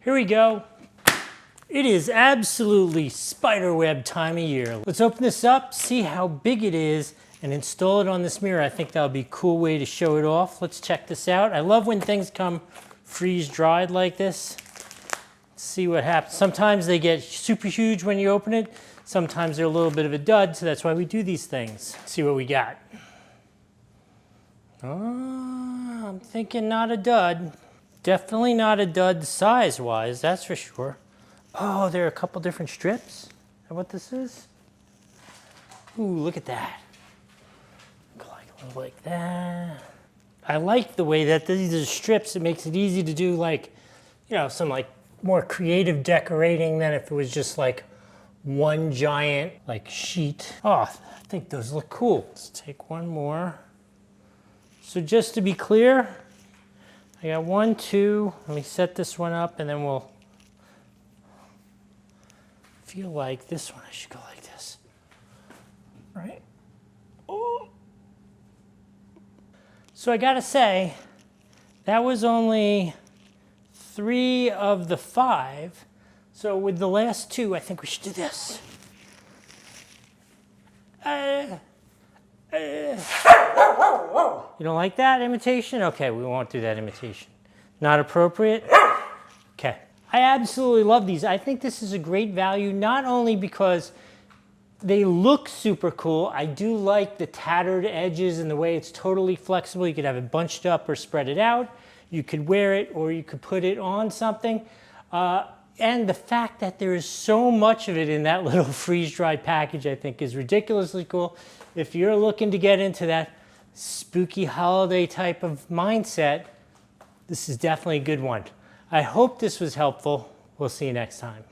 Here we go. It is absolutely spiderweb time of year. Let's open this up, see how big it is, and install it on this mirror. I think that would be a cool way to show it off. Let's check this out. I love when things come freeze-dried like this. Let's see what happens. Sometimes they get super huge when you open it. Sometimes they're a little bit of a dud, so that's why we do these things. Let's see what we got. Oh, I'm thinking not a dud. Definitely not a dud size-wise, that's for sure. Oh, there are a couple different strips. Is that what this is? Ooh, look at that. Like that. I like the way that these are strips. It makes it easy to do like, you know, some like more creative decorating than if it was just like one giant like sheet. Oh, I think those look cool. Let's take one more. So just to be clear, I got 1, 2. Let me set this one up and then we'll feel like this one I should go like this. Right? Oh. So I gotta say, that was only 3 of the 5. So with the last 2, I think we should do this. You don't like that imitation? Okay, we won't do that imitation. Not appropriate? Okay. I absolutely love these. I think this is a great value, not only because they look super cool. I do like the tattered edges and the way it's totally flexible. You could have it bunched up or spread it out. You could wear it or you could put it on something. And the fact that there is so much of it in that little freeze-dried package, I think is ridiculously cool. If you're looking to get into that spooky holiday type of mindset, this is definitely a good one. I hope this was helpful. We'll see you next time.